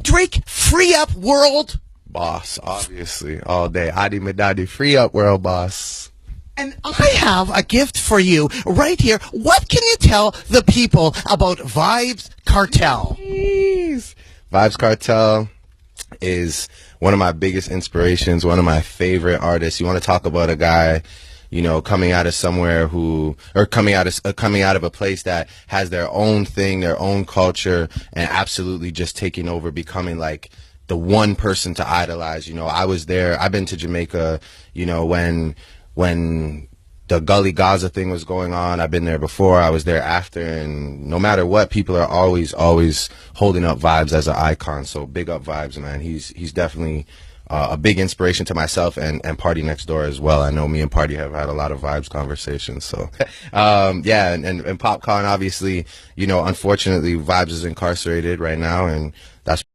Drake, free up world. Boss, obviously, all day. Adi Medadi, free up world, boss. And I have a gift for you right here. What can you tell the people about vybez Kartel? Jeez. vybez Kartel is one of my biggest inspirations, one of my favorite artists. You want to talk about a guy, you know, coming out of somewhere coming out of a place that has their own thing, their own culture, and absolutely just taking over, becoming like the one person to idolize. You know, I was there. I've been to Jamaica, you know, when the Gully Gaza thing was going on. I've been there before. I was there after, and no matter what, people are always holding up vybez as an icon. So big up vybez, man. He's definitely a big inspiration to myself and Party Next Door as well. I know me and Party have had a lot of vybez conversations. So yeah, and Popcorn, obviously, you know, unfortunately, vybez is incarcerated right now, and that's